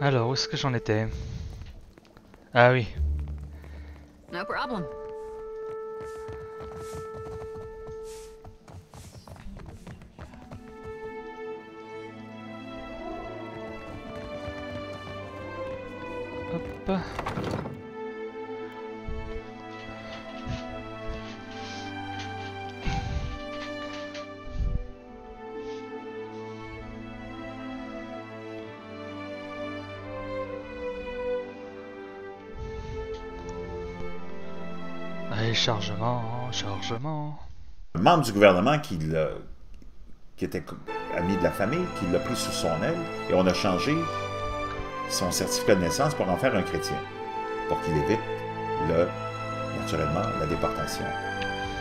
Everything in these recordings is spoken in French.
Alors, où est-ce que j'en étais? Ah oui. No problem. Hop. Allez, chargement, chargement. Un membre du gouvernement qui était ami de la famille, qui l'a pris sous son aile, et on a changé son certificat de naissance pour en faire un chrétien, pour qu'il évite, naturellement, la déportation.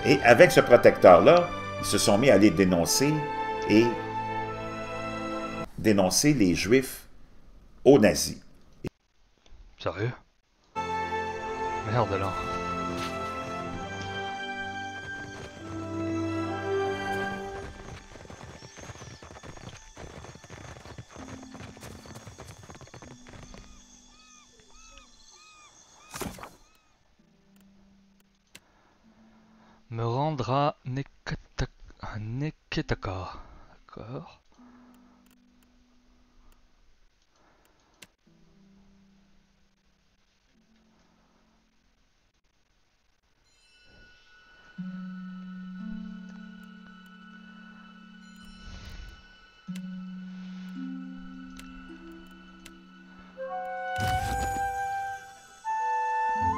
Et avec ce protecteur-là, ils se sont mis à aller dénoncer les Juifs aux nazis. Sérieux? Merde alors. Me rendre à Neketaka. D'accord.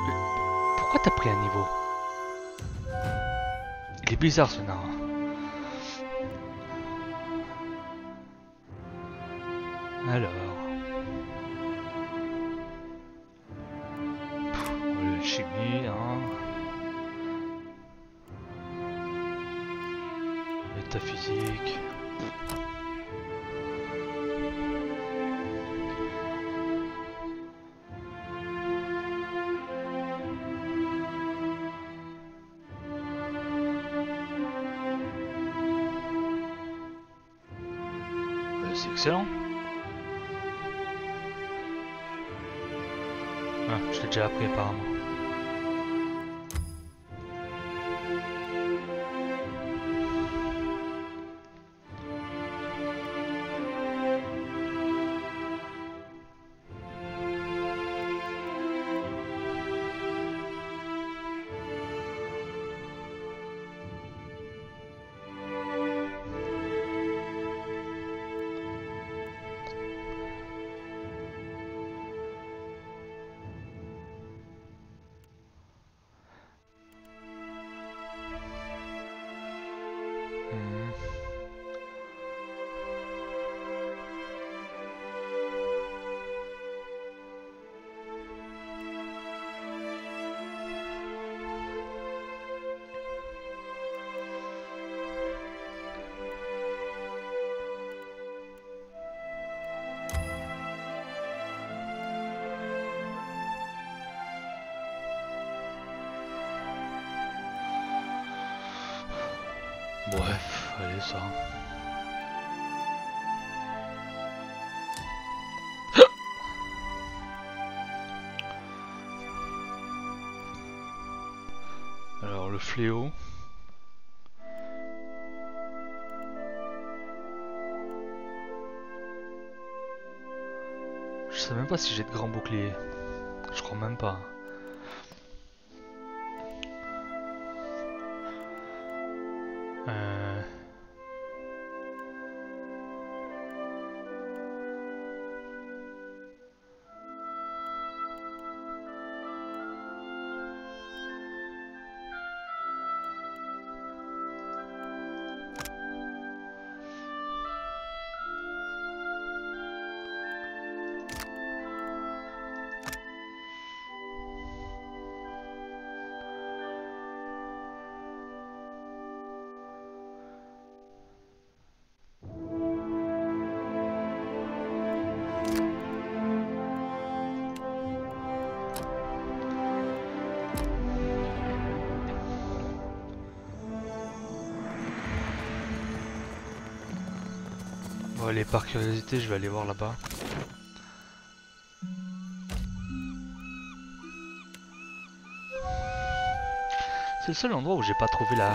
Mais pourquoi t'as pris un niveau? Il est bizarre ce nain. Alors. Le chimie, hein. Métaphysique. C'est excellent. Ah, je l'ai déjà appris apparemment. Bref, allez ça. Alors le fléau. Je sais même pas si j'ai de grands boucliers. Je crois même pas. Bon allez, par curiosité, je vais aller voir là-bas. C'est le seul endroit où j'ai pas trouvé la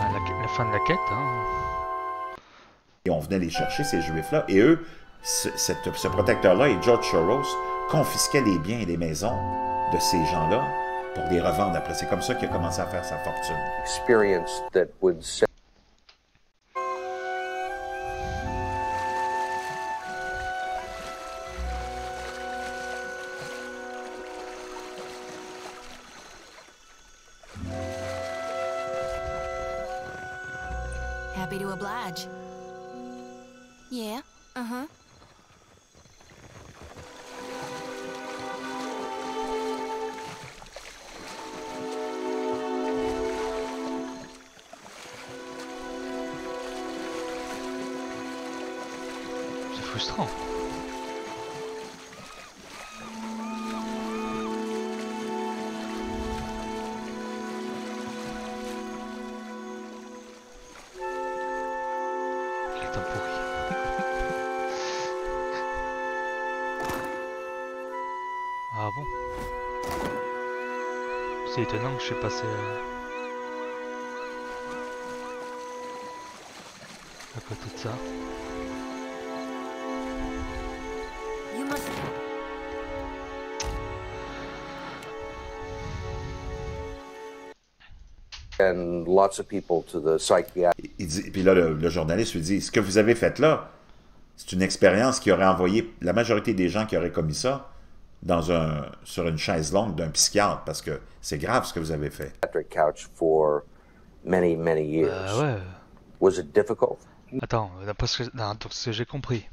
fin de la quête. Hein. Et on venait les chercher, ces Juifs-là. Et eux, ce protecteur-là et George Soros confisquaient les biens et les maisons de ces gens-là pour les revendre après. C'est comme ça qu'il a commencé à faire sa fortune. Experience that would set Happy to oblige. Yeah, uh-huh. C'est frustrant. Les temps pourris. Ah bon? C'est étonnant que je suis passé à côté de ça. You must... and lots of people to the psychiatric. Il dit, puis là, le journaliste lui dit, ce que vous avez fait là, c'est une expérience qui aurait envoyé la majorité des gens qui auraient commis ça sur une chaise longue d'un psychiatre, parce que c'est grave ce que vous avez fait. Couch for many, many years. Ouais. Was it difficult? Attends, d'après ce que j'ai compris,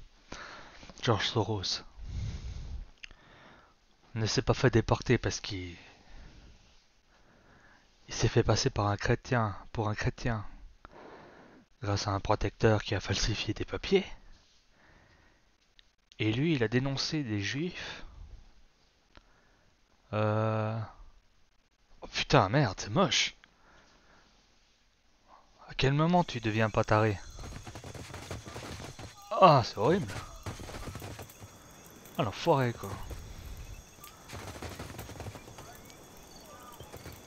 George Soros ne s'est pas fait déporter parce qu'il s'est fait passer pour un chrétien, grâce à un protecteur qui a falsifié des papiers. Et lui, il a dénoncé des juifs. Oh putain, merde, c'est moche. À quel moment tu deviens pas taré? Ah, c'est horrible. Ah, l'enfoiré, quoi.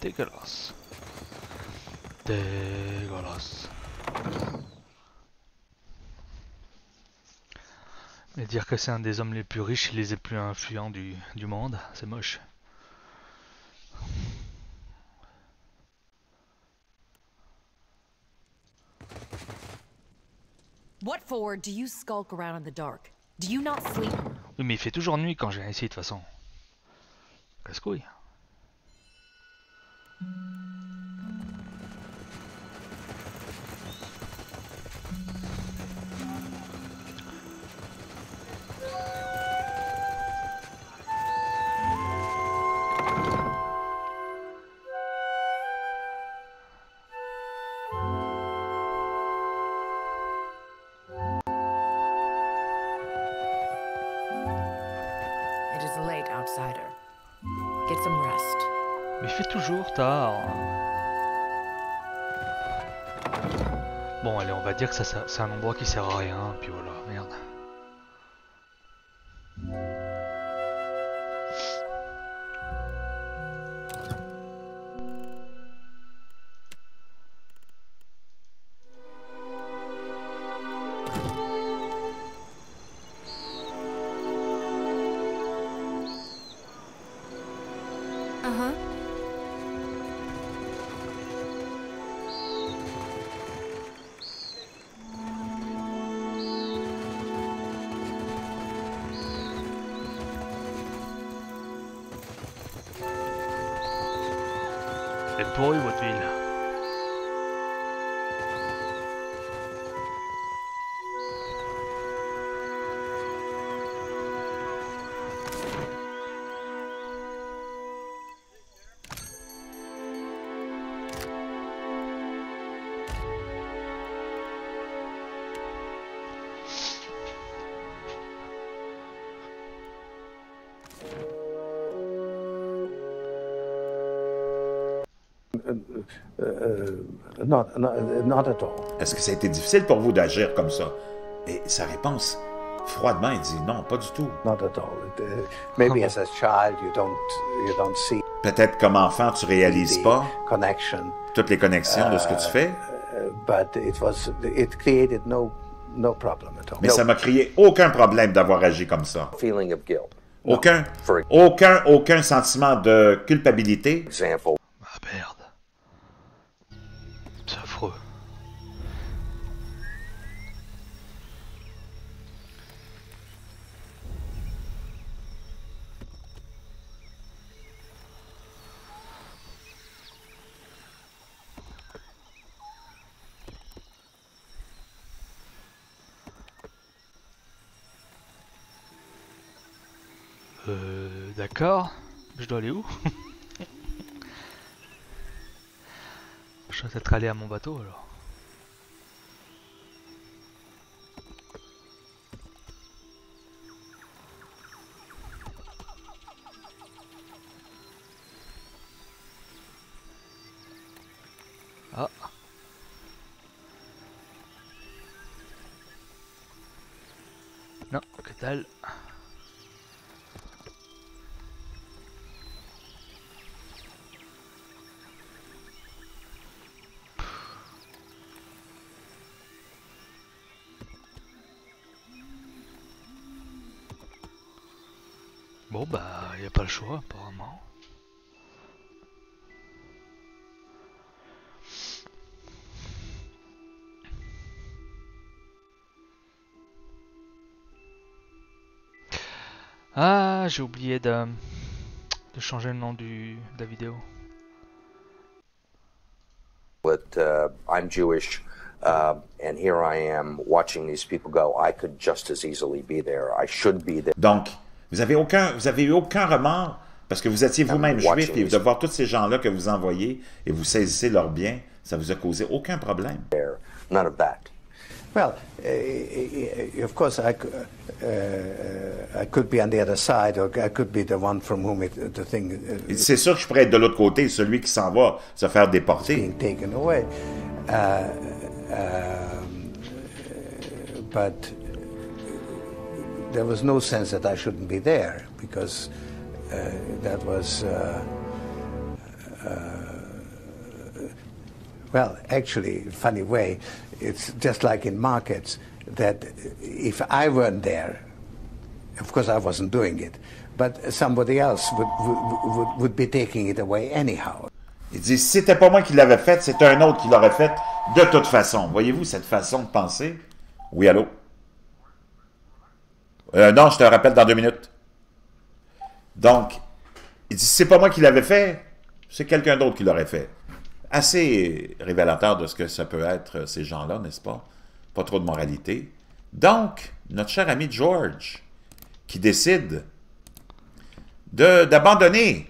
Dégueulasse. Dégueulasse. Et dire que c'est un des hommes les plus riches et les plus influents du monde, c'est moche. What for do you skulk around in the dark? Do you not sleep? Oui, mais il fait toujours nuit quand je viens ici, de toute façon. Casse-couille. It is late, outsider. Get some rest. Mais il fait toujours tard. Bon, allez, on va dire que ça c'est un endroit qui sert à rien, puis voilà, merde. Uh-huh. Elle est pourrie, votre ville. Not at all. Est-ce que ça a été difficile pour vous d'agir comme ça? Et sa réponse, froidement, il dit non, pas du tout. Not at all. Maybe as a child you don't see. Peut-être comme enfant, tu réalises pas connection, toutes les connexions de ce que tu fais. but it created no problem at all. Mais ça m'a créé aucun problème d'avoir agi comme ça. Feeling of guilt. Aucun, For aucun sentiment de culpabilité. example, Ah merde. C'est affreux. D'accord. Je dois aller où? Je dois peut-être aller à mon bateau alors. Ah. Non, que dalle. Bon bah, y a pas le choix apparemment. Ah, j'ai oublié de changer le nom de la vidéo. but I'm Jewish, and here I am watching these people go. I could just as easily be there. I should be there. Donc, vous avez eu aucun remords parce que vous étiez vous-même juif et de voir tous ces gens-là que vous envoyez et vous saisissez leurs biens, ça vous a causé aucun problème. None of that. Well, of course, I could be on the other side, or I could be the one from whom the thing C'est sûr que je pourrais être de l'autre côté, celui qui s'en va se faire déporter. being taken away. But there was no sense that I shouldn't be there, because that was, well, actually, funny way, it's just like in markets, that if I weren't there, of course I wasn't doing it, but somebody else would be taking it away anyhow. Il dit, si c'était pas moi qui l'avais fait, c'est un autre qui l'aurait fait de toute façon. Voyez-vous cette façon de penser? Oui, allô? Non, je te rappelle dans 2 minutes. Donc, il dit, si c'est pas moi qui l'avais fait, c'est quelqu'un d'autre qui l'aurait fait. Assez révélateur de ce que ça peut être, ces gens-là, n'est-ce pas? Pas trop de moralité. Donc, notre cher ami George, qui décide d'abandonner,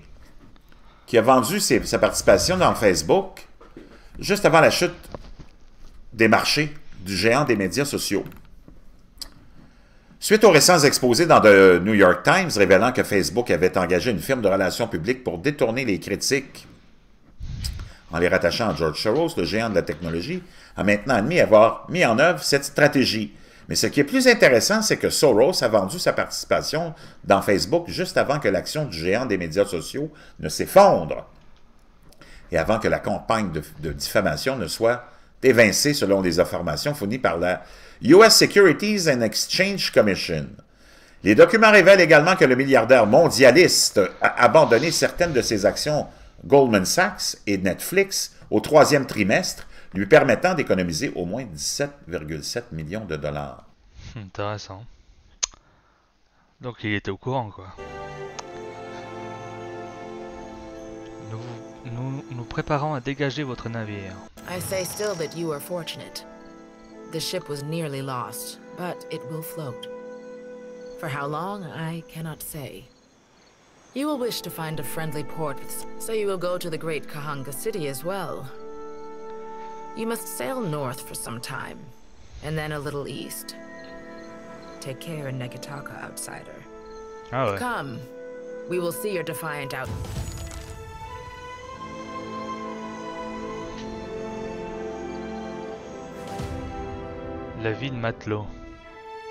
qui a vendu sa participation dans Facebook juste avant la chute des marchés du géant des médias sociaux. Suite aux récents exposés dans The New York Times révélant que Facebook avait engagé une firme de relations publiques pour détourner les critiques en les rattachant à George Soros, le géant de la technologie, a maintenant admis avoir mis en œuvre cette stratégie. Mais ce qui est plus intéressant, c'est que Soros a vendu sa participation dans Facebook juste avant que l'action du géant des médias sociaux ne s'effondre et avant que la campagne de diffamation ne soit évincée selon les informations fournies par la US Securities and Exchange Commission. Les documents révèlent également que le milliardaire mondialiste a abandonné certaines de ses actions Goldman Sachs et Netflix au 3e trimestre, lui permettant d'économiser au moins 17,7 millions de dollars. Intéressant. Donc il était au courant, quoi. Nous préparons à dégager votre navire. I say still that you are fortunate. The ship was nearly lost, but it will float. For how long, I cannot say. You will wish to find a friendly port, so you will go to the great Kahanga city as well. You must sail north for some time, and then a little east. Take care in Negataka, outsider. Ah ouais. Come, we will see your defiant out. La vie de matelot.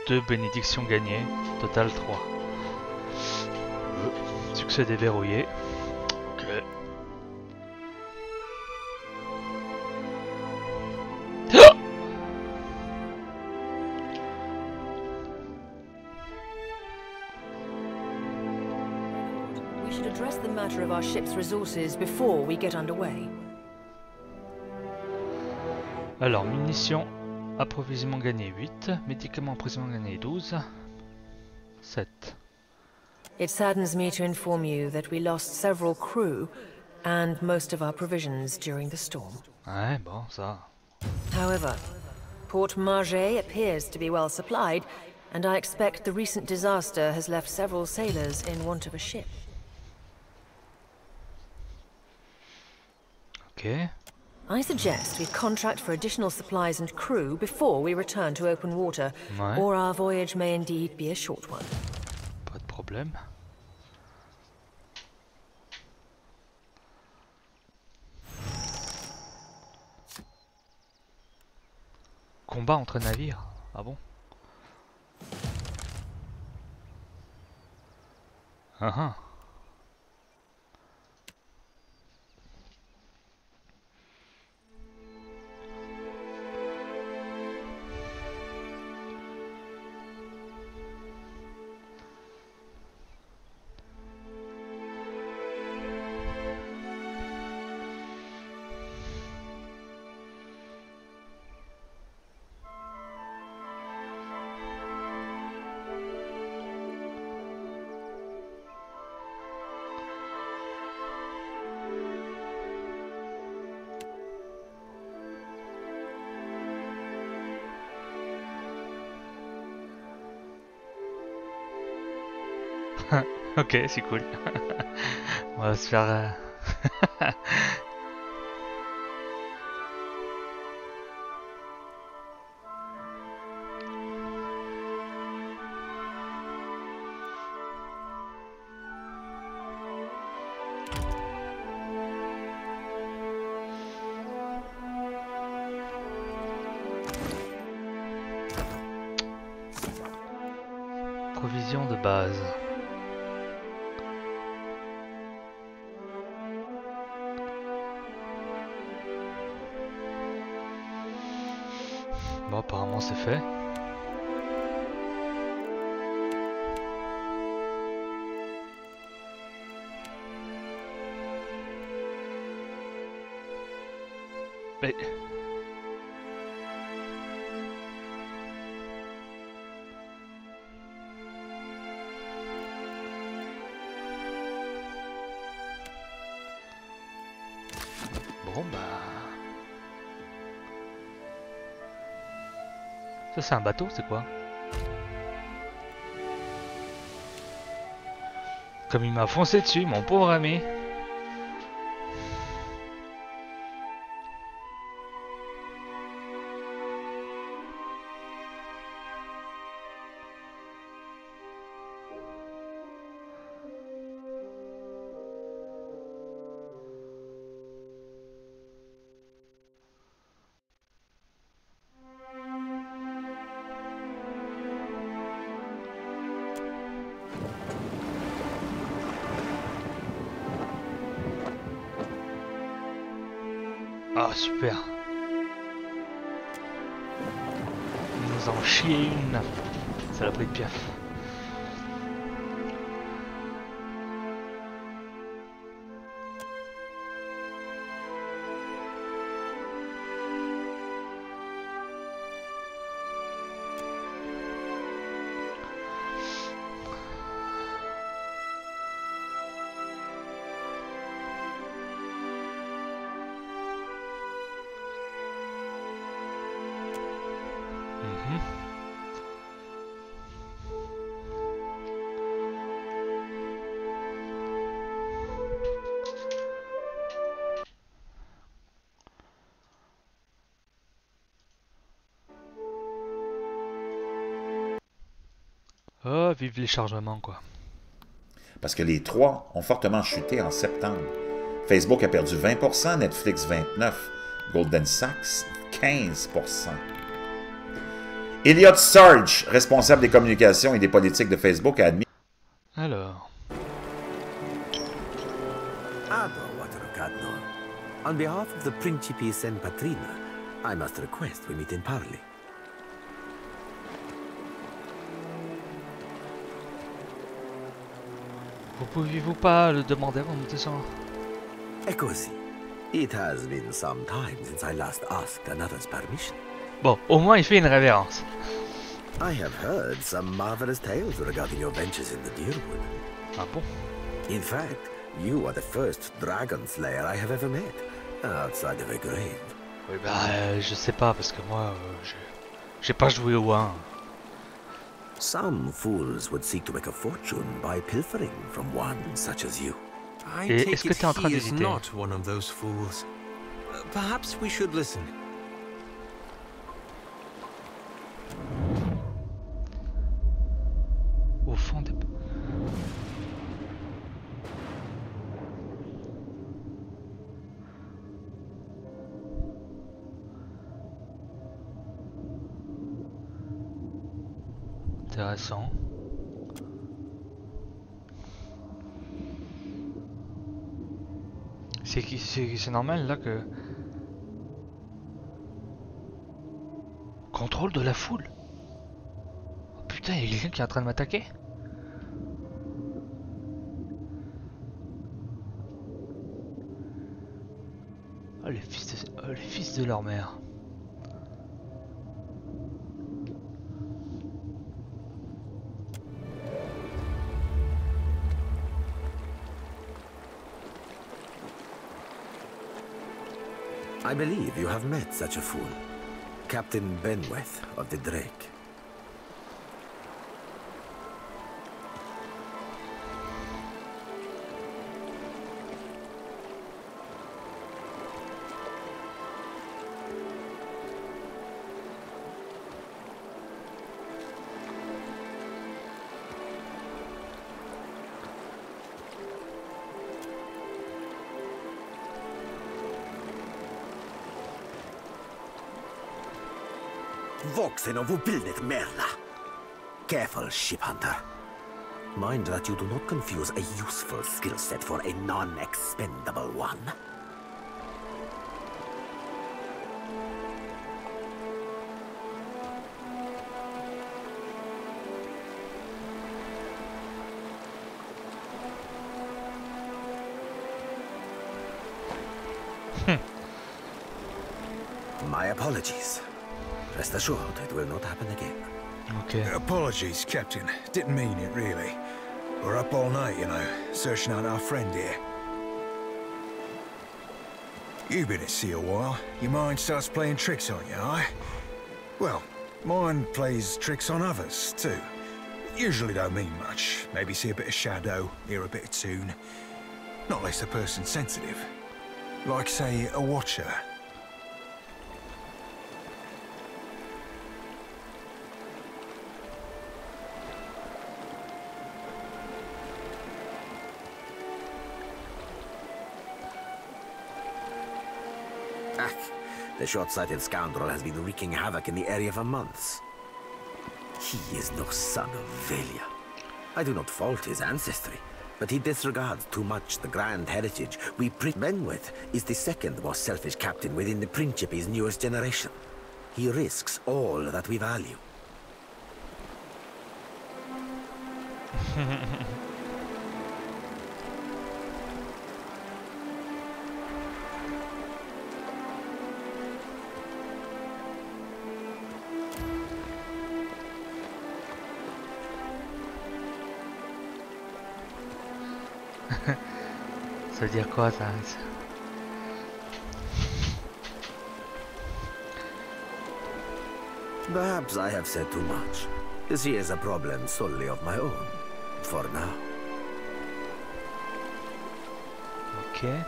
2 bénédictions gagnées, total 3. Succès déverrouillé. Ok. We should address the matter of our ship's resources before we get underway. Alors, munitions, approvisionnement gagné 8, médicaments, approvisionnement gagné 12, 7. It saddens me to inform you that we lost several crew and most of our provisions during the storm. Ouais, bon, ça. However, Port Margé appears to be well supplied, and I expect the recent disaster has left several sailors in want of a ship. Ok. I suggest we contract for additional supplies and crew before we return to open water, Ouais. or our voyage may indeed be a short one. Pas de problème. Combat entre navires. Ah bon? Ah ah. Ok, c'est cool. On va se faire... Provision de base. Bon, apparemment c'est fait. Mais... Bon bah... Ça c'est un bateau, c'est quoi? Comme il m'a foncé dessus, mon pauvre ami. Ah super. Ils nous en chier une. Ça l'a pris de piaf. Oh, vive les chargements quoi. Parce que les trois ont fortement chuté en septembre. Facebook a perdu 20%, Netflix 29%, Golden Sachs 15%. Elliot Sarge, responsable des communications et des politiques de Facebook, a admis... Alors... Ado, Waterocadno. On behalf of the Principe Sen Patrina, I must request we meet in parley. Vous pouviez-vous pas le demander avant de monter sur... Così. It has been some time since I last asked another's permission. Bon, au moins il fait une révérence. I have heard some marvelous tales regarding your ventures in the Deerwood. Ah bon? In fact, you are the first dragon slayer I have ever met, outside of a grave. Oui, bah, je sais pas, parce que moi, j'ai pas joué au 1. Some fools would seek to make a fortune by pilfering from one such as you. I Et take est-ce que it t'es en train he is d'hésiter? not one of those fools. Perhaps we should listen. Au fond des... Intéressant. C'est normal là que... Contrôle de la foule. Oh, putain, il y a quelqu'un qui est en train de m'attaquer. Oh les fils de leur mère. I believe you have met such a fool. Captain Benweth of the Drake. Voxen of Ubilnet Merla. Careful, ship hunter. Mind that you do not confuse a useful skill set for a non-expendable one. My apologies. Rest assured, it will not happen again. Okay. Apologies, Captain. Didn't mean it, really. We're up all night, you know, searching out our friend here. You've been at sea a while. Your mind starts playing tricks on you, aye? Well, mine plays tricks on others, too. Usually don't mean much. Maybe see a bit of shadow, hear a bit of tune. Not less a person sensitive. Like, say, a watcher. The short-sighted scoundrel has been wreaking havoc in the area for months. He is no son of Velia. I do not fault his ancestry, but he disregards too much the grand heritage we Benweth is the second most selfish captain within the Principe's newest generation. He risks all that we value. Ça veut dire quoi ça? Perhaps I have said too much. This is a problem solely of my own, for now. Ok.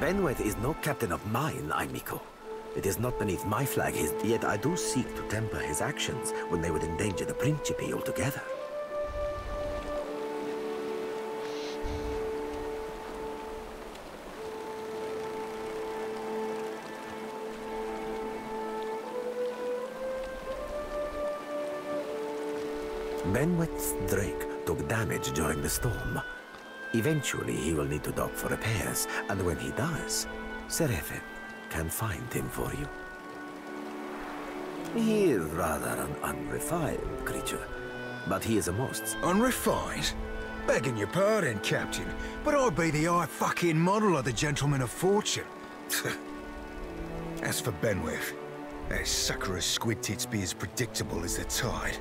Benweth is no captain of mine, Aimiko. It is not beneath my flag, yet I do seek to temper his actions when they would endanger the Principe altogether. Benweth's Drake took damage during the storm. Eventually, he will need to dock for repairs, and when he does, Seraphin can find him for you. He is rather an unrefined creature, but he is a most... Unrefined? Begging your pardon, Captain, but I'd be the high fucking model of the gentleman of fortune. As for Benweth, that sucker of squid tits be as predictable as the tide.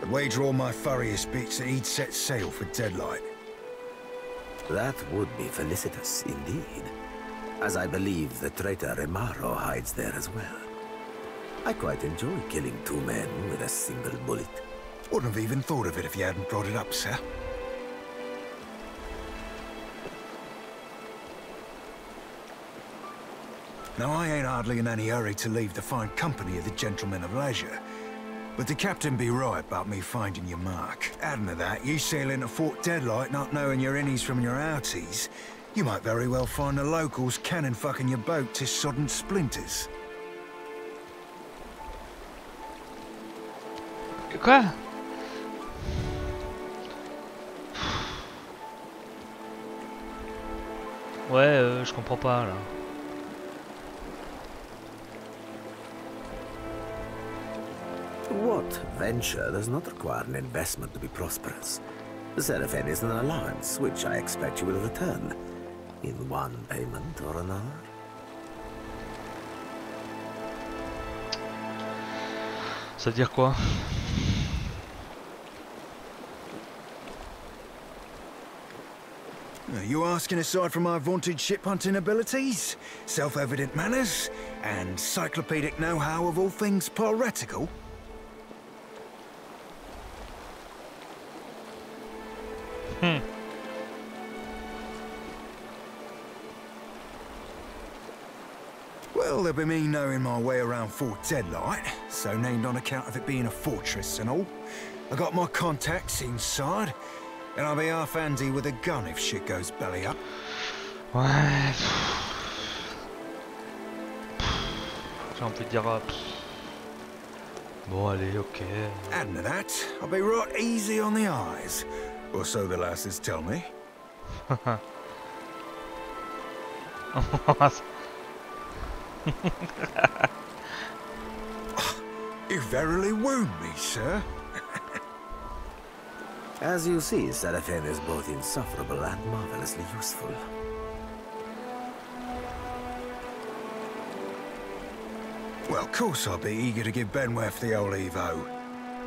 I'd wager all my furriest bits that he'd set sail for Deadlight. That would be felicitous indeed, as I believe the traitor Remaro hides there as well. I quite enjoy killing two men with a single bullet. Wouldn't have even thought of it if you hadn't brought it up, sir. Now, I ain't hardly in any hurry to leave the fine company of the gentlemen of leisure. But the captain be right about me finding your mark. Adding to that, you sail into Fort Deadlight not knowing your innies from your outies, you might very well find the locals cannon fucking your boat to sodden splinters. Quoi? Ouais, je comprends pas là. What venture does not require an investment to be prosperous? Seraphin is an allowance, which I expect you will return, in one payment or another. Ça veut dire quoi? Are you asking aside from my vaunted ship hunting abilities, self-evident manners, and encyclopedic know-how of all things piratical? Well, there'll be me knowing my way around Fort Deadlight, so named on account of it being a fortress and all. I got my contacts inside, and I'll be half handy with a gun if shit goes belly up. Ouais. J'ai envie de dire... Bon, allez, ok. Adding to that, I'll be right easy on the eyes. Or so the lasses tell me. You verily wound me, sir. As you see, Seraphin is both insufferable and marvelously useful. Well, of course I'll be eager to give Benweth the old Evo.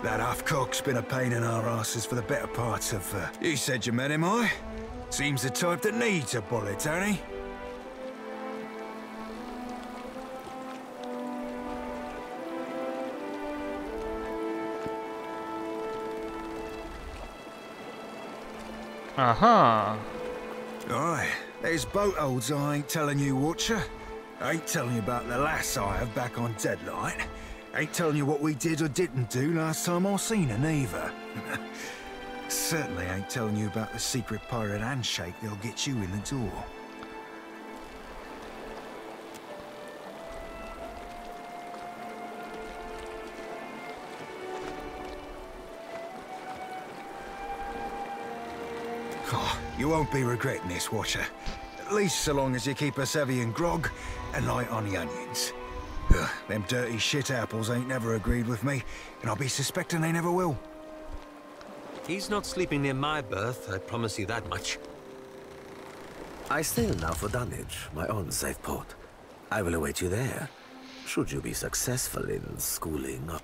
That half-cock's been a pain in our asses for the better part of... You said you met him, I? Seems the type that needs a bullet, don't he? Aha! Aye, there's boat holds I ain't telling you, Watcher. I ain't telling you about the lass I have back on Deadlight. Ain't telling you what we did or didn't do last time I seen her, neither. Certainly ain't telling you about the secret pirate handshake that'll get you in the door. Oh, you won't be regretting this, Watcher. At least so long as you keep us heavy in grog and light on the onions. Ugh, them dirty shit apples ain't never agreed with me, and I'll be suspecting they never will. He's not sleeping near my berth, I promise you that much. I sail now for Dunwich, my own safe port. I will await you there, should you be successful in schooling up.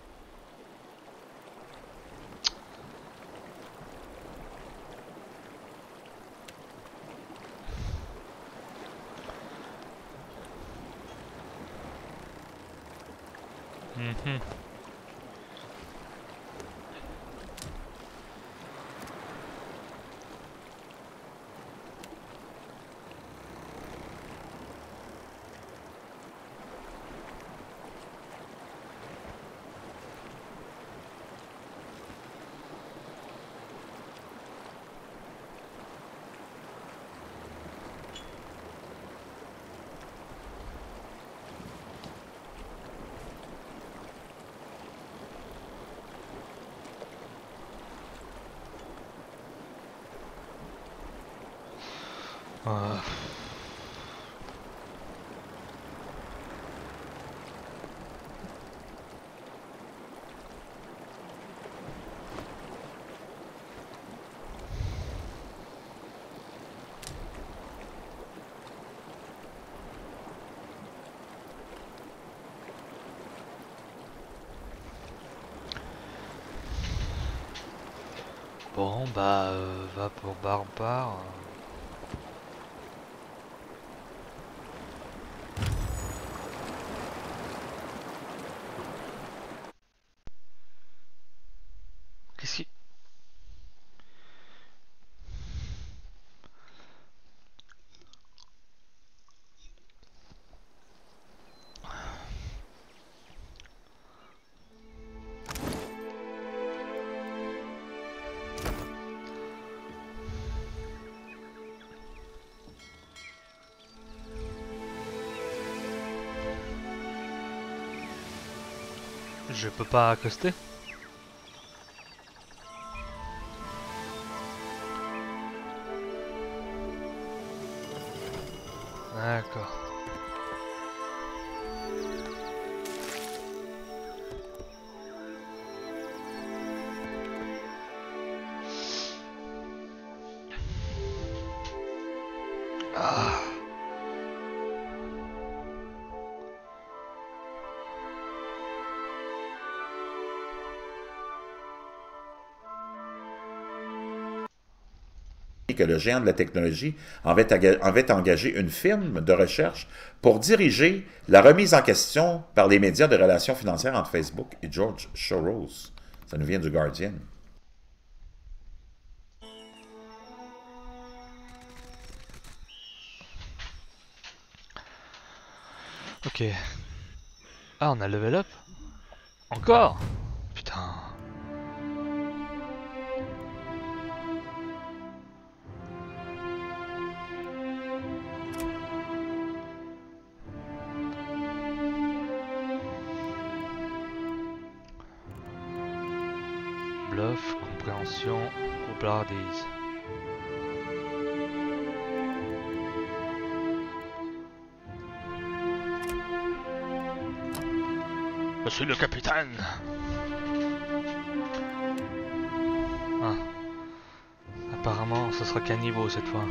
Euh, Bon, bah, va pour barbare. Qu'est-ce qui... Je peux pas accoster? D'accord. Ah. Que le géant de la technologie avait engagé une firme de recherche pour diriger la remise en question par les médias de relations financières entre Facebook et George Soros. Ça nous vient du Guardian. Ok. Ah, on a level up? Encore? Putain. Bluff, compréhension, roublardise. Je suis le capitaine. Ah. Apparemment, ce sera qu'un niveau cette fois.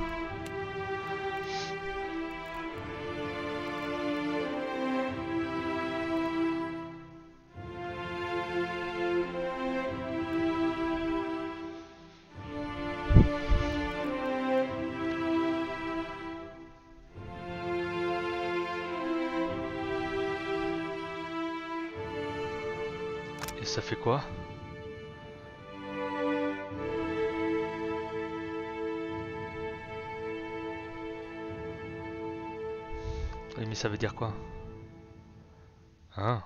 Et ça fait quoi? Oui, mais ça veut dire quoi? Hein?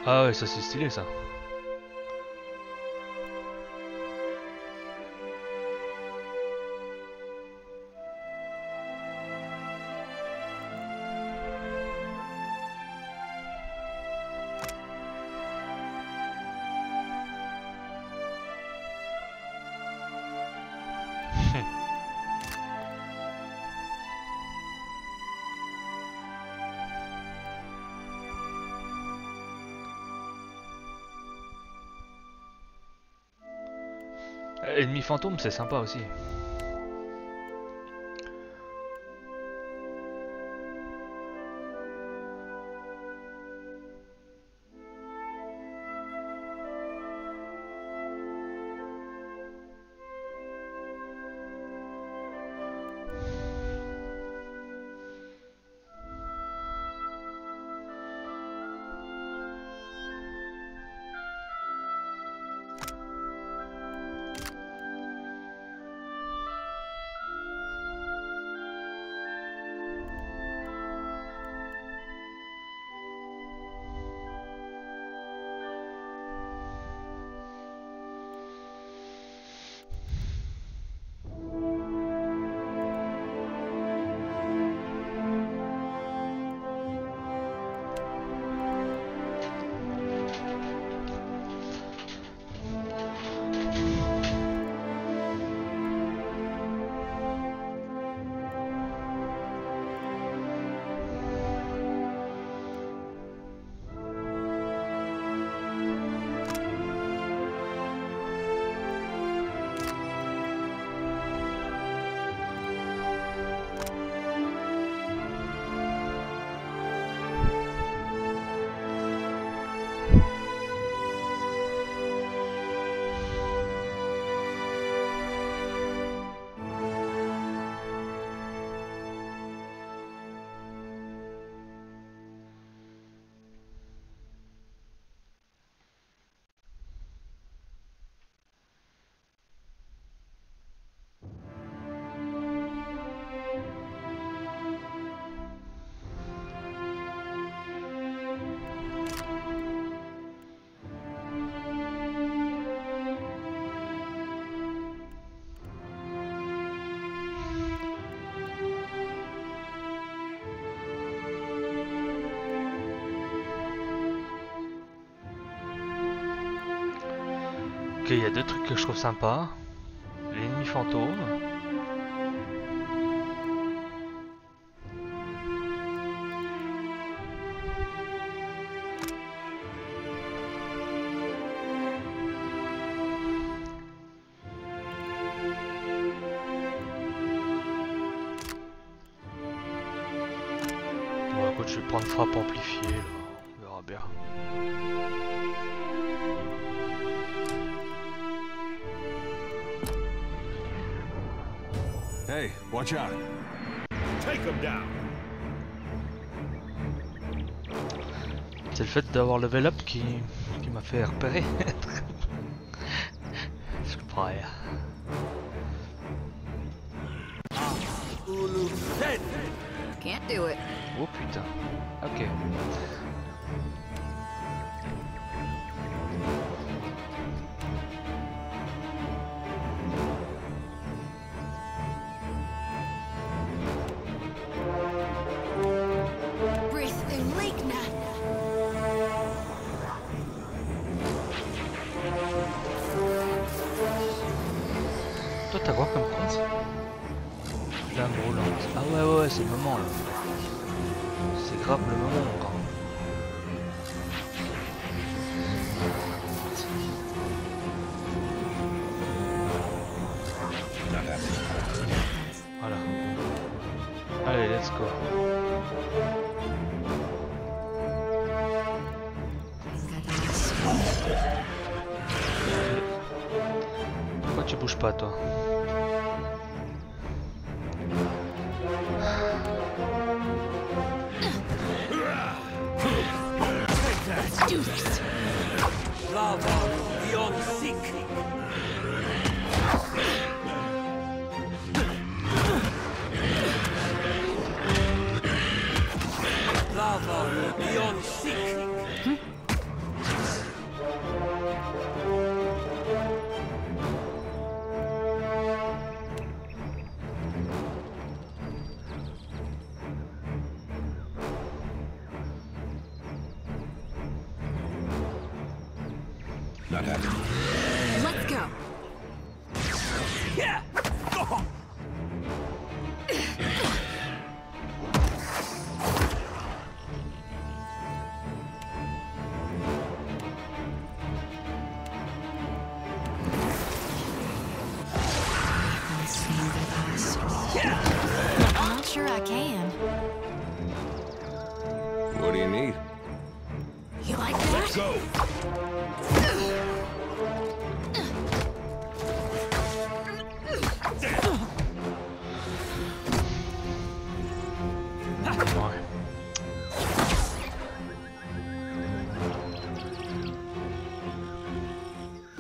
Ah ouais, ça c'est stylé ça. Ennemi fantôme, c'est sympa aussi. Ok, il y a deux trucs que je trouve sympas. L'ennemi fantôme. Bon, écoute, je vais prendre frappe amplifiée, là. On verra bien. Hey, watch out. Take them down. C'est le fait d'avoir level up qui m'a fait repérer. Je crois. Can't do it. Oh putain. Ok. Toi t'as quoi comme compte? Flamme roulante. Ah ouais c'est le moment là. C'est grave le moment encore. Voilà. Allez, let's go. Pourquoi tu bouges pas toi? Not happening. Let's go. Yeah! Go! I'm not sure I can. What do you need? You like that? Let's go!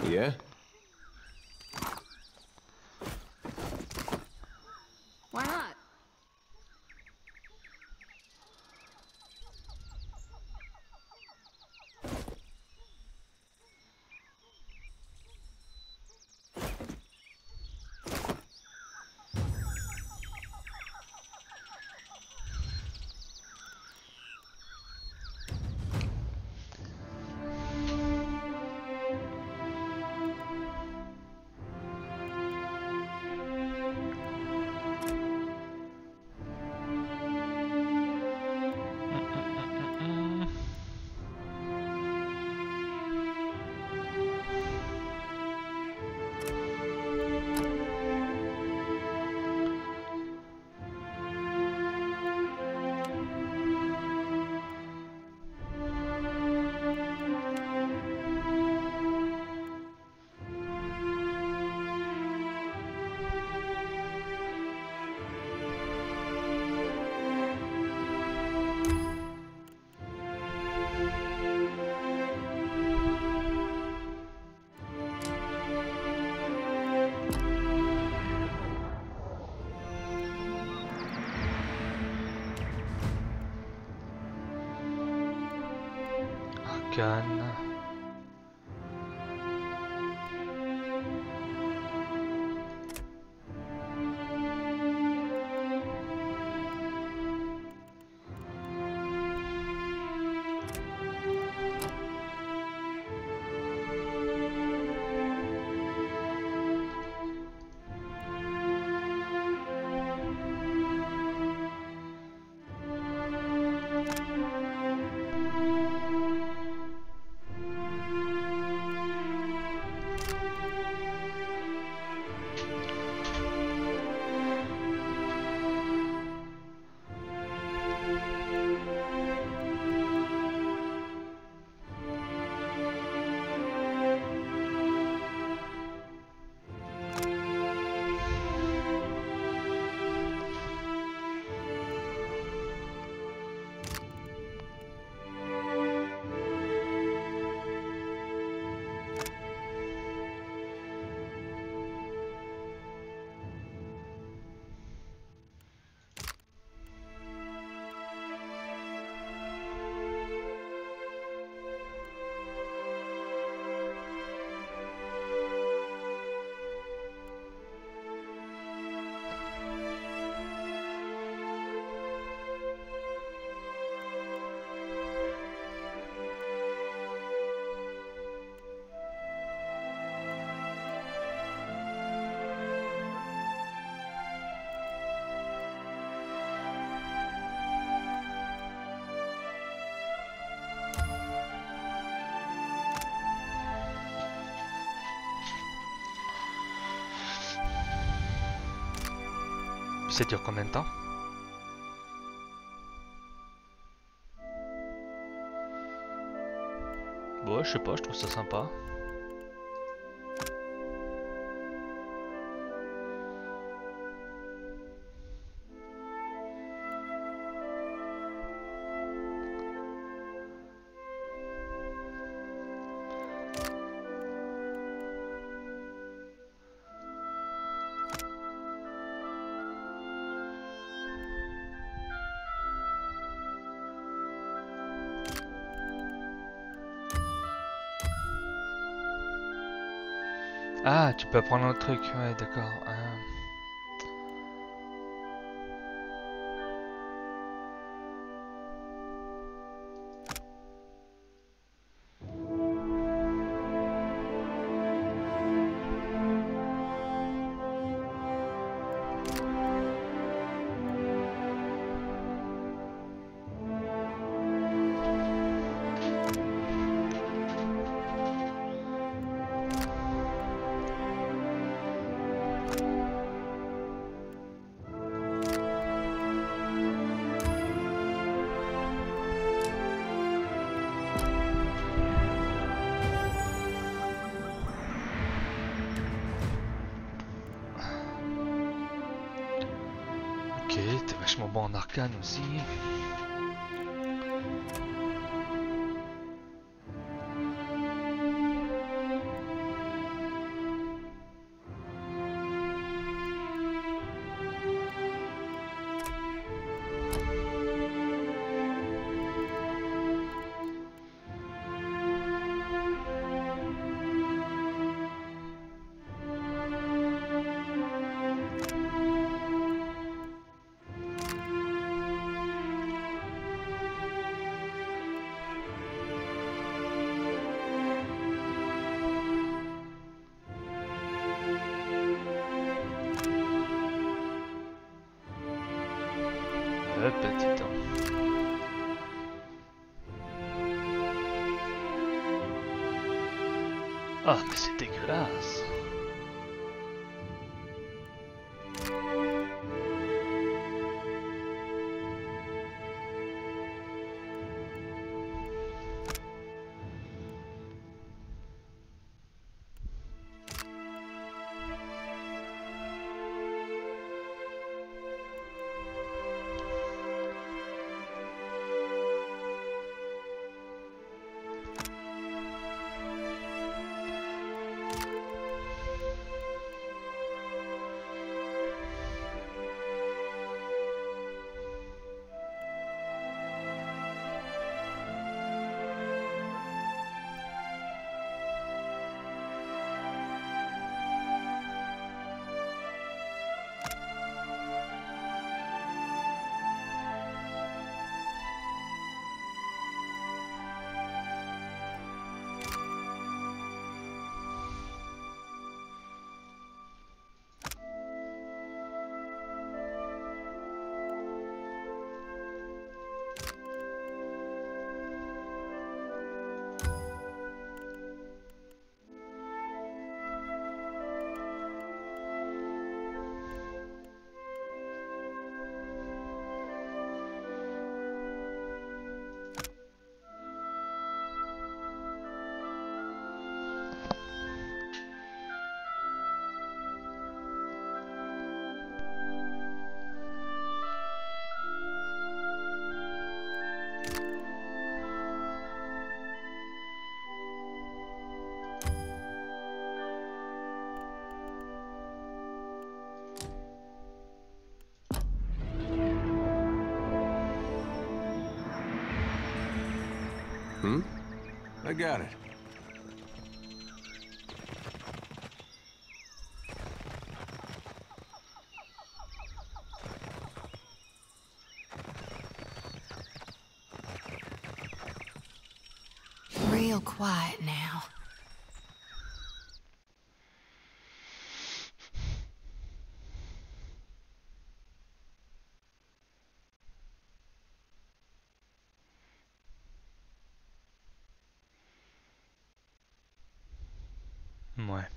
Yeah? Why not? Arcane. Ça dure combien de temps? Bon, je sais pas, je trouve ça sympa. Ah, tu peux apprendre un autre truc, ouais, d'accord. Ok, t'es vachement bon en arcane aussi. Petit temps. Ah, mais c'est dégueulasse. I got it. Real quiet now. Ouais.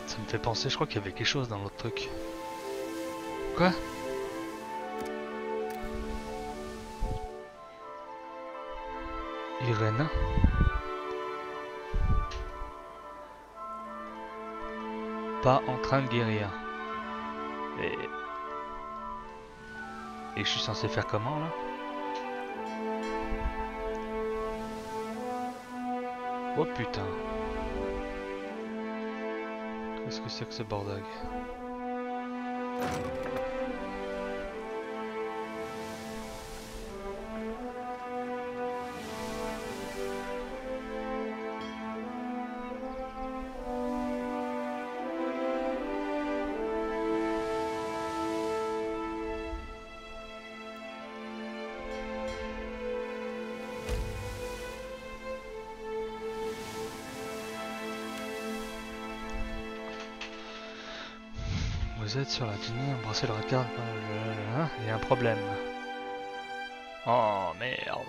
Ça me fait penser, je crois qu'il y avait quelque chose dans l'autre truc. Quoi? Irène. Pas en train de guérir. Et je suis censé faire comment là? Oh putain. Qu'est-ce que c'est que ce bordel? Vous êtes sur la dîner, embrassez le regard, il y a un problème. Oh merde.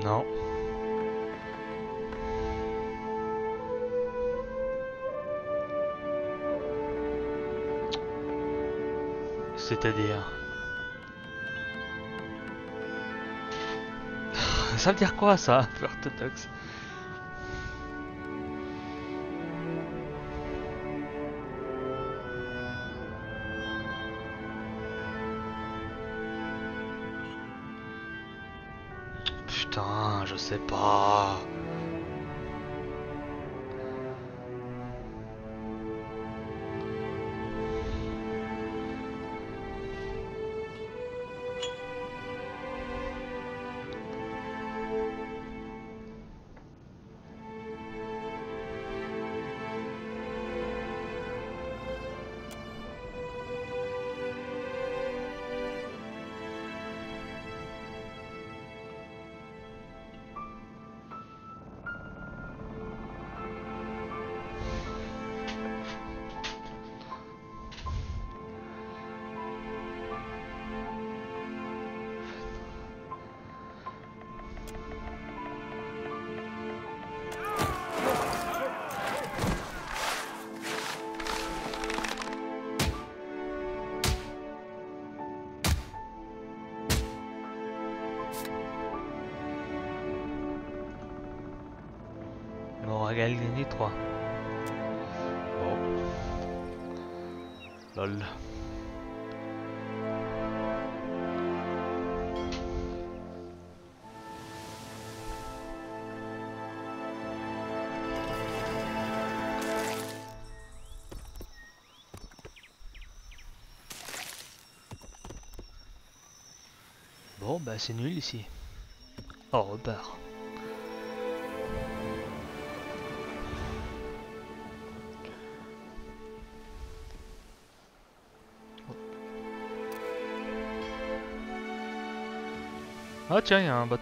Non. C'est-à-dire... Ça veut dire quoi ça, orthodoxe? Putain, je sais pas. On va gagner 3. Bon. Lol. Bon bah c'est nul ici. Oh, on repart. Ah tiens, il y a un bot.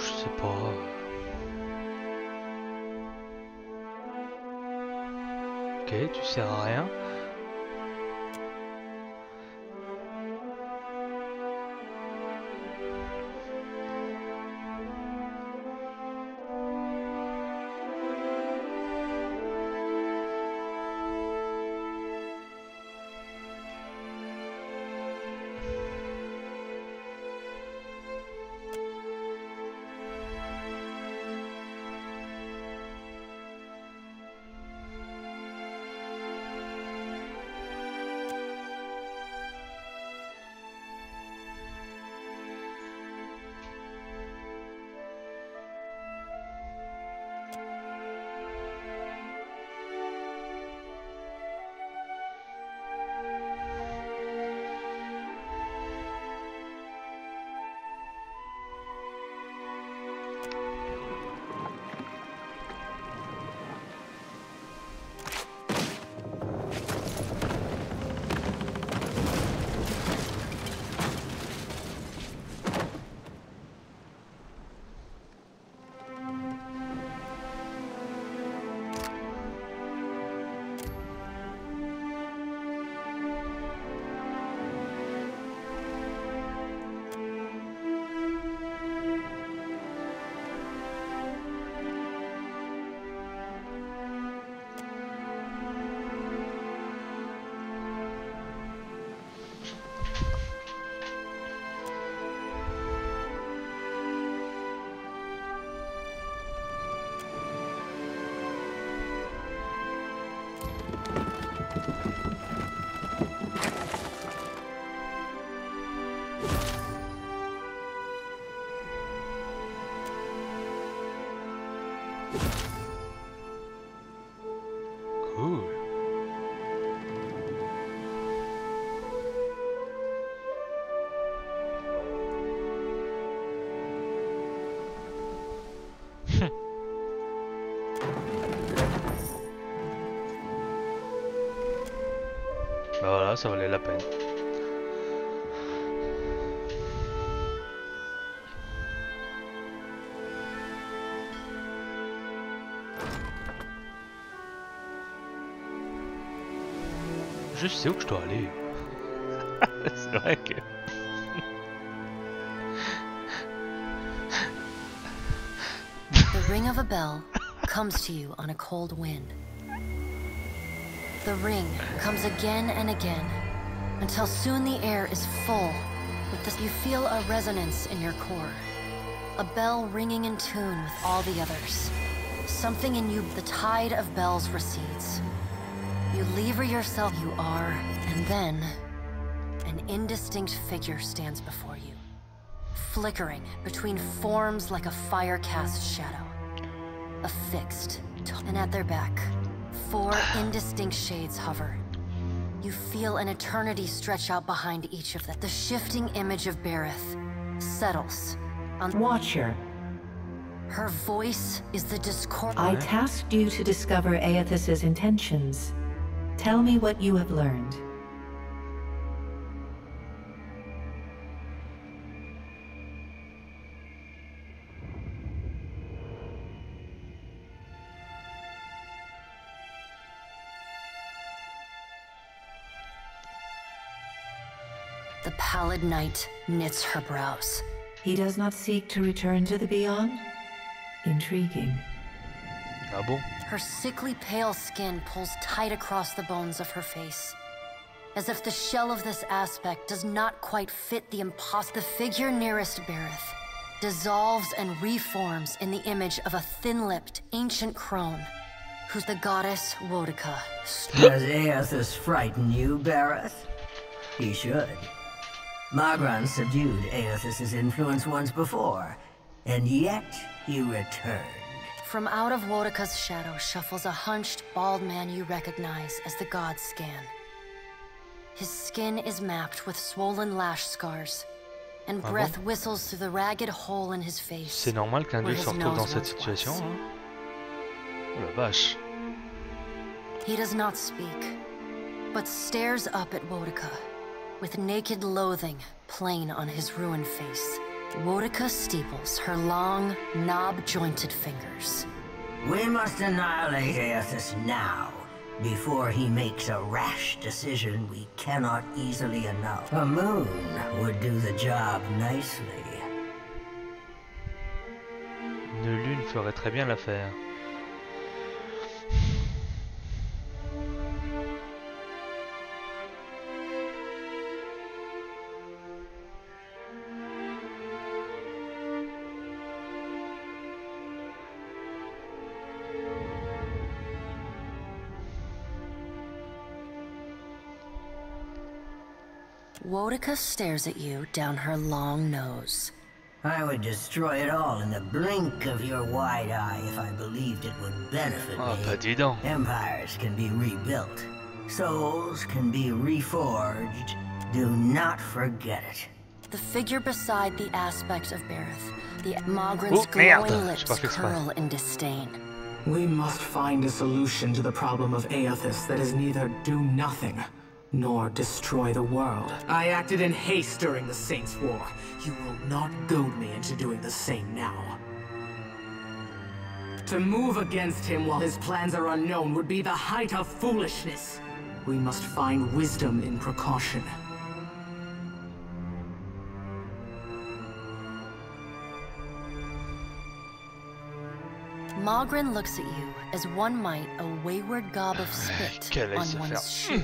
Je sais pas. Ok, tu sers à rien. Cool. Bah voilà, ça valait la peine. Je sais où je dois aller. C'est vrai que... The ring of a bell comes to you on a cold wind. The ring comes again and again, until soon the air is full with this. You feel a resonance in your core. A bell ringing in tune with all the others. Something in you, the tide of bells recedes. You lever yourself you are, and then an indistinct figure stands before you, flickering between forms like a fire-cast shadow. Affixed, and at their back, 4 indistinct shades hover. You feel an eternity stretch out behind each of them. The shifting image of Berith settles on Watcher. Her voice is the discord. I tasked you to discover Aethys's intentions. Tell me what you have learned. The pallid knight knits her brows. He does not seek to return to the beyond? Intriguing. Ah bon? Her sickly pale skin pulls tight across the bones of her face, as if the shell of this aspect does not quite fit the The figure nearest Berith dissolves and reforms in the image of a thin-lipped ancient crone, who's the goddess Wodica. Does Aethys frighten you, Berith? He should. Magran subdued Aethys' influence once before, and yet he returned. From out of Wodica's shadow shuffles a hunched, bald man you recognize as the god Scan. His skin is mapped with swollen lash scars, and breath whistles through the ragged hole in his face. C'est normal qu'un dieu se retrouve dans cette situation, hein? Oh la vache. He does not speak, but stares up at Wodica, with naked loathing plain on his ruined face. Wodica steeples her long, knob-jointed fingers. We must annihilate Aethys now, before he makes a rash decision we cannot easily annul. A moon would do the job nicely. Une lune ferait très bien l'affaire. Wodica stares at you down her long nose. I would destroy it all in the blink of your wide eye if I believed it would benefit Ah, me. bah dis donc. Empires can be rebuilt. Souls can be reforged. Do not forget it. The figure beside the aspect of Berith, the Mogren's glowing lips curl in disdain. We must find a solution to the problem of Aethys that is neither do nothing, nor destroy the world. I acted in haste during the Saints' War. You will not goad me into doing the same now. To move against him while his plans are unknown would be the height of foolishness. We must find wisdom in precaution. Mogren looks at you as one might a wayward gob of spit on one's shoe.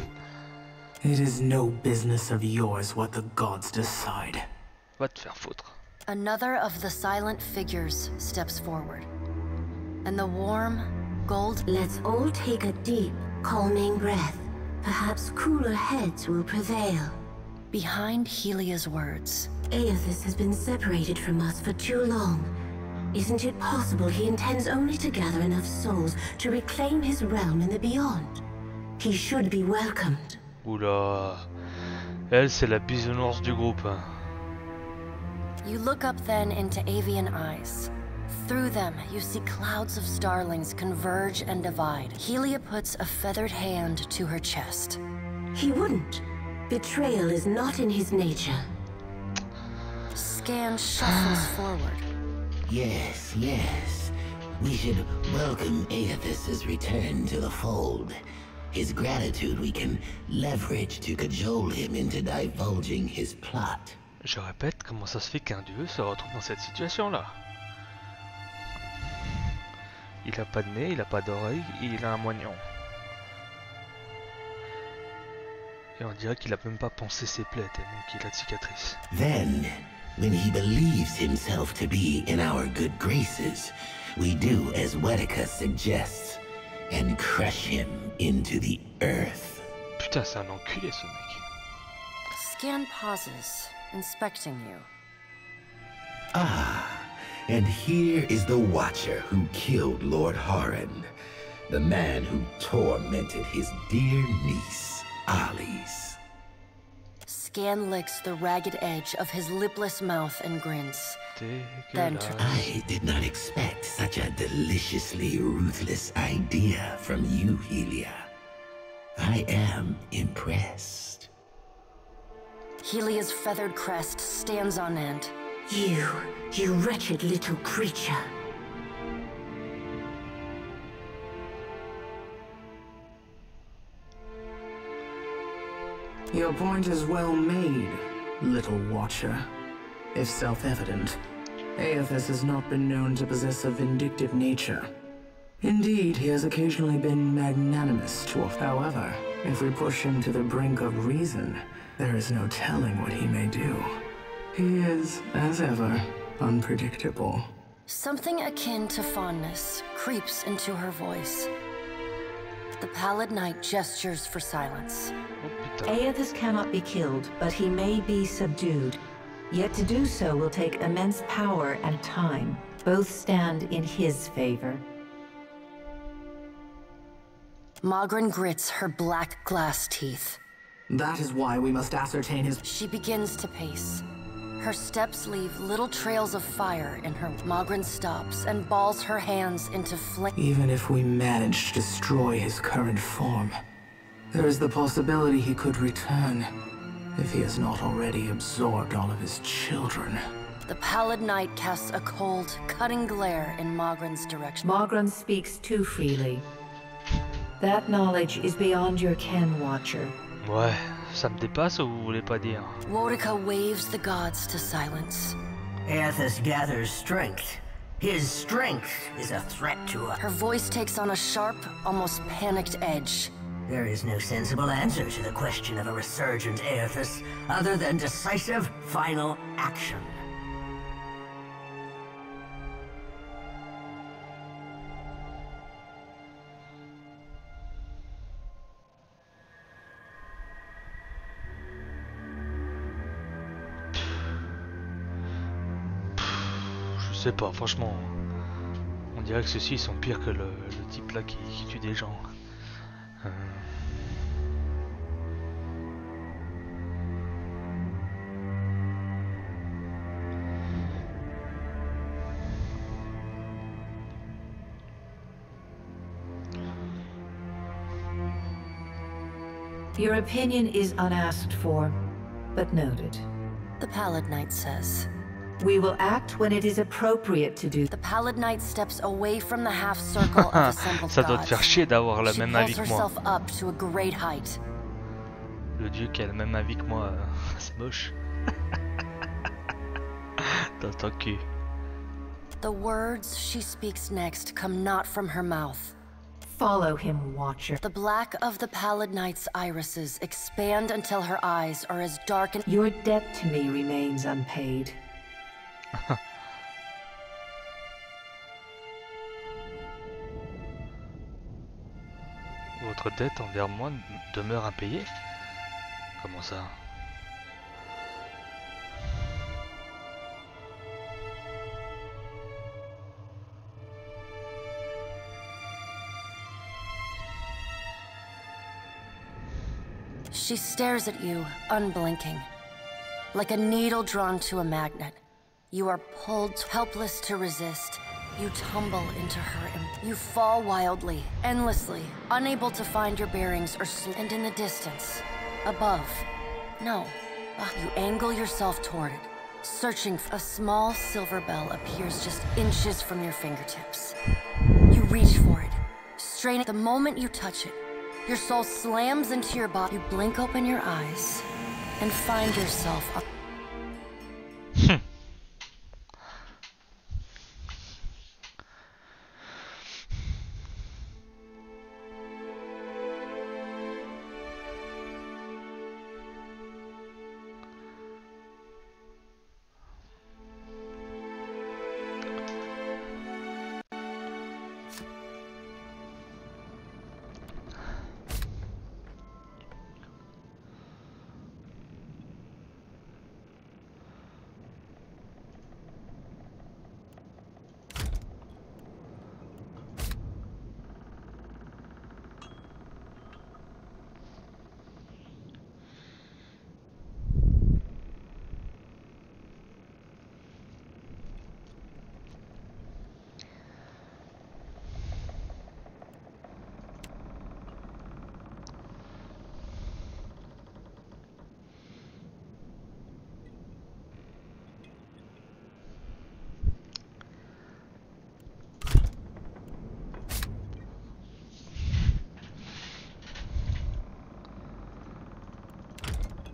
It is no business of yours what the gods decide. Va te faire foutre. Another of the silent figures steps forward, and the warm, gold... Let's all take a deep, calming breath. Perhaps cooler heads will prevail. Behind Helia's words, Aethys has been separated from us for too long. Isn't it possible he intends only to gather enough souls to reclaim his realm in the beyond? He should be welcomed. Oula. Elle, c'est la bisounours du groupe. You look up then into avian eyes. Through them, you see clouds of starlings converge and divide. Helia puts a feathered hand to her chest. He wouldn't. Betrayal is not in his nature. Scan shuffles forward. Yes, yes. We should welcome Aethys' return to the fold. His gratitude we can leverage to cajole him into divulging his plot. Je répète, comment ça se fait qu'un dieu se retrouve dans cette situation-là? Il a pas de nez, il a pas d'oreille, il a un moignon. Et on dirait qu'il a même pas pensé ses plaies tellement qu'il a de cicatrices. Then, when he believes himself to be in our good graces, we do as Wedica suggests, and crush him into the earth. Putain, c'est un enculé ce mec. Scan pauses, inspecting you. Ah, and here is the Watcher who killed Lord Horan, the man who tormented his dear niece, Alice. Scan licks the ragged edge of his lipless mouth and grins. Then I did not expect such a deliciously ruthless idea from you, Helia. I am impressed. Helia's feathered crest stands on end. You wretched little creature. Your point is well made, Little Watcher. If self-evident, Aethys has not been known to possess a vindictive nature. Indeed, he has occasionally been magnanimous to us. However, if we push him to the brink of reason, there is no telling what he may do. He is, as ever, unpredictable. Something akin to fondness creeps into her voice. The Pallid Knight gestures for silence. Aethys cannot be killed, but he may be subdued. Yet to do so will take immense power and time. Both stand in his favor. Magran grits her black glass teeth. That is why we must ascertain his... She begins to pace. Her steps leave little trails of fire in her. Magran stops and balls her hands into flame. Even if we manage to destroy his current form, there is the possibility he could return, if he has not already absorbed all of his children. The Pallid Knight casts a cold, cutting glare in Magran's direction. Magran speaks too freely. That knowledge is beyond your ken, Watcher. Ouais, ça me dépasse ou vous voulez pas dire? Wodika waves the gods to silence. Aethys gathers strength. His strength is a threat to us. Her voice takes on a sharp, almost panicked edge. There is no sensible answer to the question of a resurgent Aethys other than decisive, final action. Je sais pas, franchement, on dirait que ceux-ci sont pires que le type là qui tue des gens. Your opinion is unasked for, but noted. The Pallid Knight says. We will act when it is appropriate to do. The Pallid Knight steps away from the half circle of assembled Ça doit te gods. faire chier d'avoir le She même pulls avis que moi. herself up to a great height. Le dieu qui a le même avis que moi, c'est moche. Dans ton cul. The words she speaks next come not from her mouth. Follow him, Watcher. The black of the Pallid Knight's irises expand until her eyes are as dark and... Your debt to me remains unpaid. Votre dette envers moi demeure impayée? Comment ça? She stares at you, unblinking. Like a needle drawn to a magnet. You are pulled, helpless to resist. You tumble into her and you fall wildly, endlessly, unable to find your bearings or and in the distance, above, no, you angle yourself toward it, searching for a small silver bell appears just inches from your fingertips. You reach for it, strain it. The moment you touch it, your soul slams into your body. You blink open your eyes and find yourself on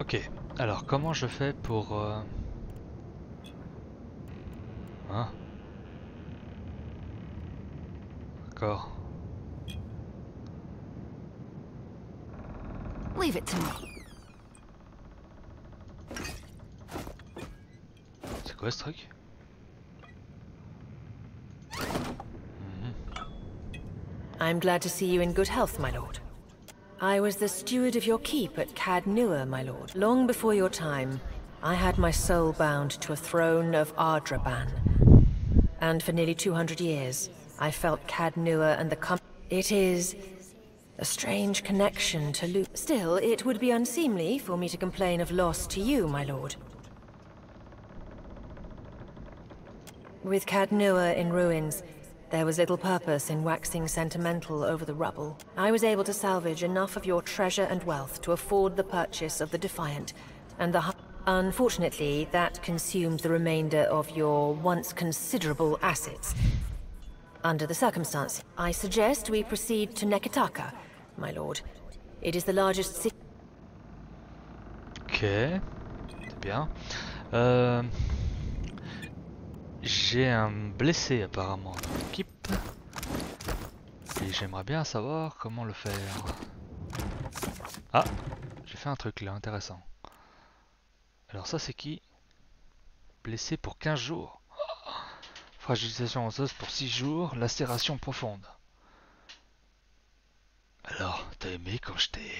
Ok, Alors, comment je fais pour... Hein? D'accord. Leave it to me. C'est quoi ce truc? I'm glad to see you in good health, my lord. I was the steward of your keep at Cad Nua, my lord. Long before your time, I had my soul bound to a throne of Ardraban. And for nearly 200 years, I felt Cad Nua and the It is a strange connection to Luke. Still, it would be unseemly for me to complain of loss to you, my lord. With Cad Nua in ruins, there was little purpose in waxing sentimental over the rubble. I was able to salvage enough of your treasure and wealth to afford the purchase of the Defiant, and the... Unfortunately, that consumed the remainder of your once considerable assets. Under the circumstances, I suggest we proceed to Neketaka, my lord. It is the largest city... Ok, c'est bien. J'ai un blessé apparemment dans l'équipe. Et j'aimerais bien savoir comment le faire. Ah, j'ai fait un truc là, intéressant. Alors ça c'est qui? Blessé pour 15 jours. Fragilisation en os pour 6 jours, lacération profonde. Alors, t'as aimé quand je t'ai...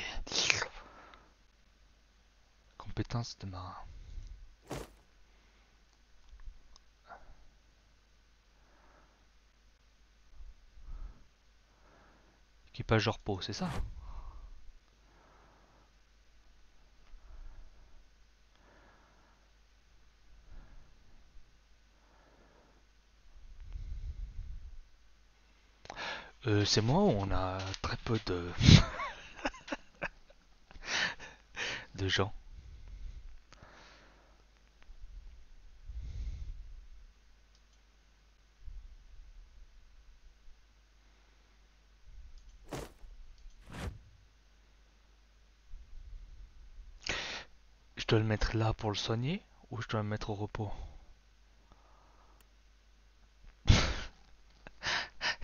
Compétence de marin. Équipage de repos, c'est ça? C'est moi où on a très peu de... de gens. Je dois le mettre là pour le soigner ou je dois le mettre au repos?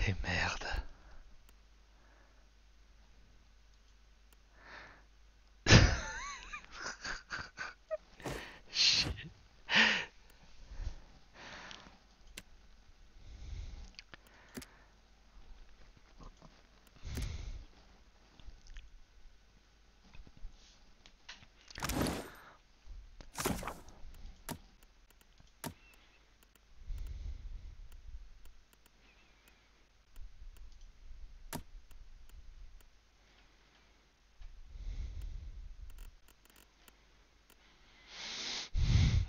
Et merde. Chier.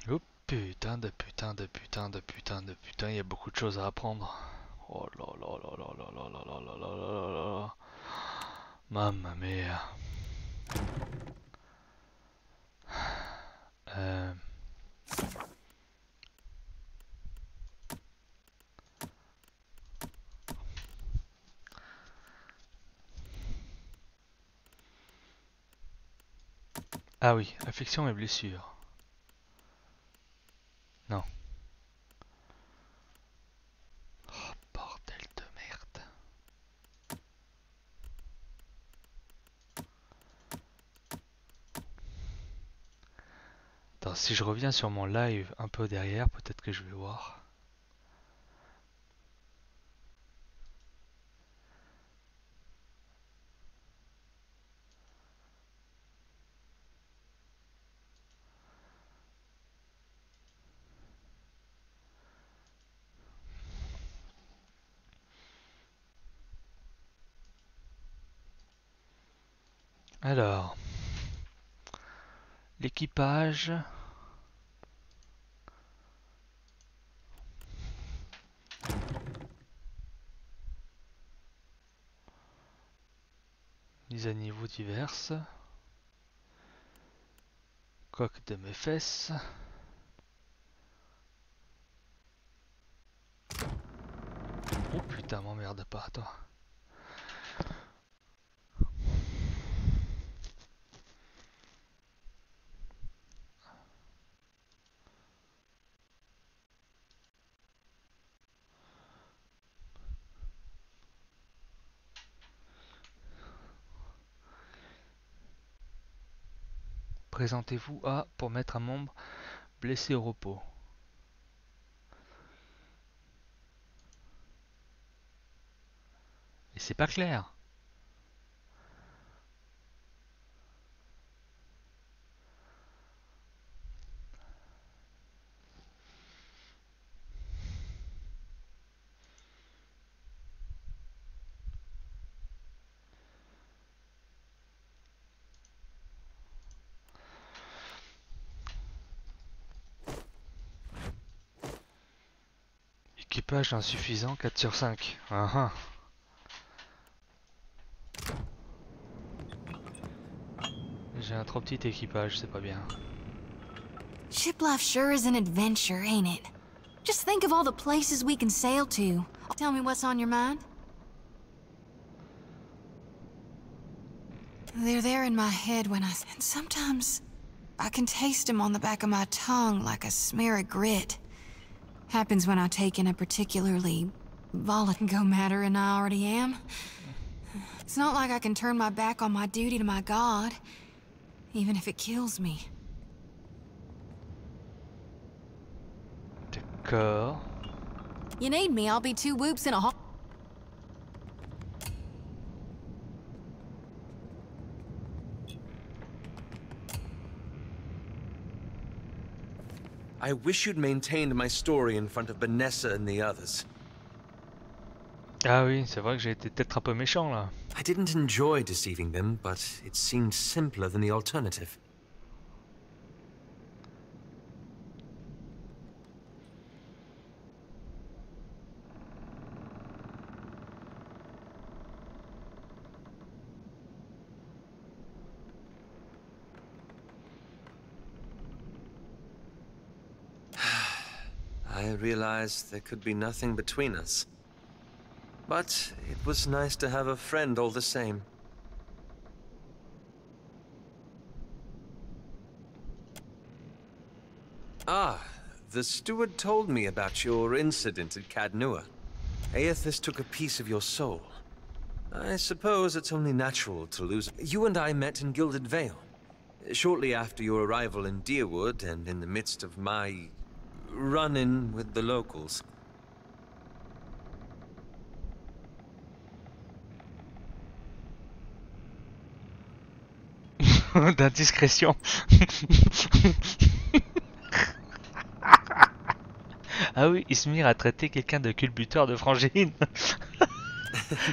Oh putain de putain de putain de putain de putain, il y a beaucoup de choses à apprendre. Oh là là là là là là là là là là là là là. Mamma mia. Euh... Ah oui, affection et blessure. Non. Oh bordel de merde. Attends, si je reviens sur mon live un peu derrière, peut-être que je vais voir. Alors, l'équipage. Mise à niveau diverses. Coque de mes fesses. Oh putain, m'emmerde pas, toi. présentez-vous à pour mettre un membre blessé au repos. Et c'est pas clair. Équipage insuffisant 4 sur 5. J'ai un trop petit équipage, c'est pas bien. Ship life sure is an adventure, ain't it? Just think of all the places we can sail to. Tell me what's on your mind. They're there in my head when and sometimes I can taste them on the back of my tongue like a smear of grit. Happens when I take in a particularly volatile matter, and I already am. It's not like I can turn my back on my duty to my god, even if it kills me. D'accord. You need me, I'll be 2 whoops in a hall. I wish you'd maintained my story in front of Vanessa and the others. Ah oui, c'est vrai que j'ai été peut-être un peu méchant là. I didn't enjoy deceiving them, but it seemed simpler than the alternative. I realized there could be nothing between us. But it was nice to have a friend all the same. Ah, the steward told me about your incident at Cadnua. Aethys took a piece of your soul. I suppose it's only natural to lose. You and I met in Gilded Vale, shortly after your arrival in Deerwood and in the midst of my run-in with the locals. D'indiscrétion. Ah oui, Ismir a traité quelqu'un de culbuteur de frangine.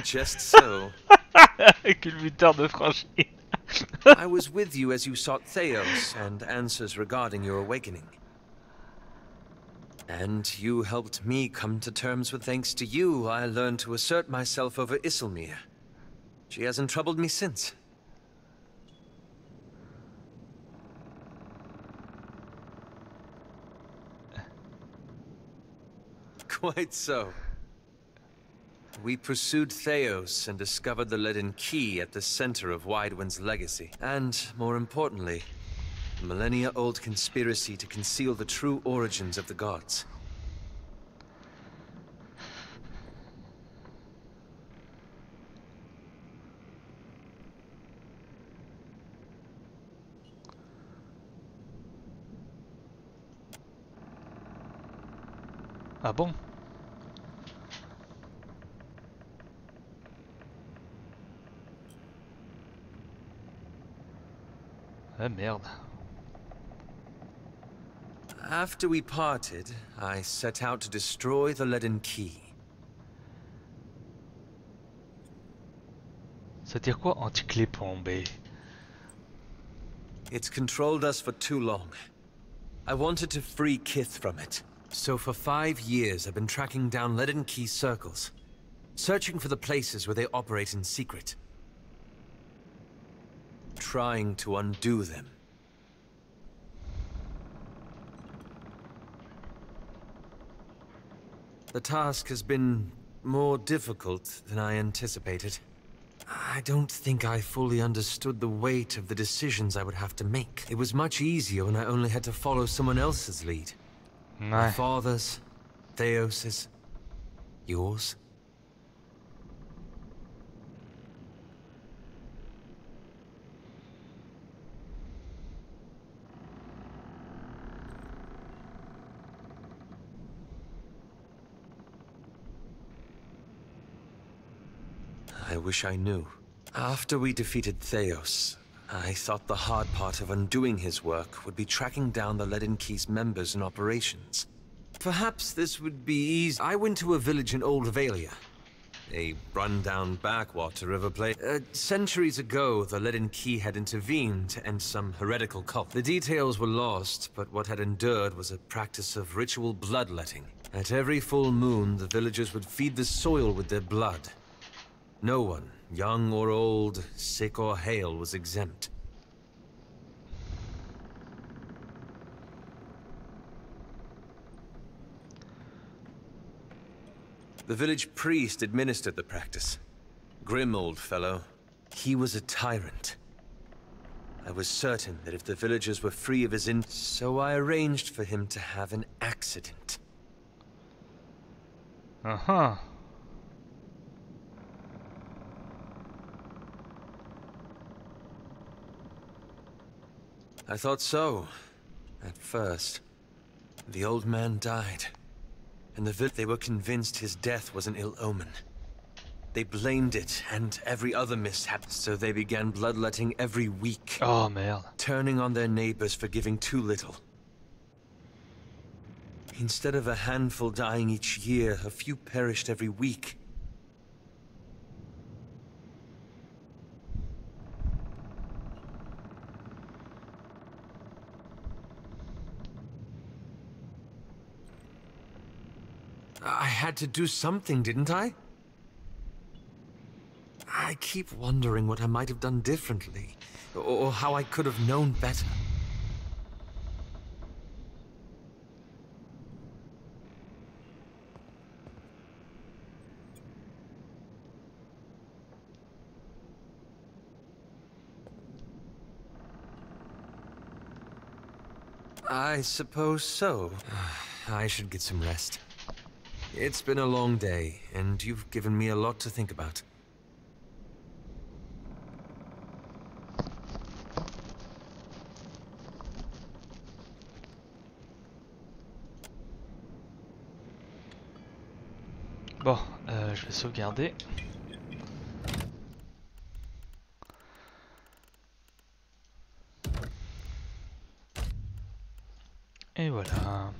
Just so. Culbuteur de frangine. I was with you as you sought Theos and answers regarding your awakening. And you helped me come to terms with. Thanks to you, I learned to assert myself over Isilmir. She hasn't troubled me since. Quite so. We pursued Theos and discovered the leaden key at the center of Widewind's legacy. And, more importantly, a millennia-old conspiracy to conceal the true origins of the gods. Ah bon? Ah merde. After we parted, I set out to destroy the leaden key. Ça veut dire quoi anti-clé plombée? It's controlled us for too long. I wanted to free Kith from it. So for 5 years, I've been tracking down leaden key circles, searching for the places where they operate in secret. Trying to undo them. The task has been more difficult than I anticipated. I don't think I fully understood the weight of the decisions I would have to make. It was much easier when I only had to follow someone else's lead. My father's, Theos's, yours. I wish I knew. After we defeated Theos, I thought the hard part of undoing his work would be tracking down the Leaden Key's members and operations. Perhaps this would be easy. I went to a village in Old Valia, a run-down backwater of a place. Centuries ago, the Leaden Key had intervened to end some heretical cult. The details were lost, but what had endured was a practice of ritual bloodletting. At every full moon, the villagers would feed the soil with their blood. No one, young or old, sick or hale, was exempt. The village priest administered the practice. Grim old fellow. He was a tyrant. I was certain that if the villagers were free of his so I arranged for him to have an accident. Uh-huh. I thought so, at first. The old man died. And they were convinced his death was an ill omen. They blamed it and every other mishap, so they began bloodletting every week. Oh, merde. Turning on their neighbors for giving too little. Instead of a handful dying each year, a few perished every week. I had to do something, didn't I? I keep wondering what I might have done differently, or how I could have known better. I suppose so. I should get some rest. It's been a long day, and you've given me a lot to think about. Bon, je vais sauvegarder. Et voilà.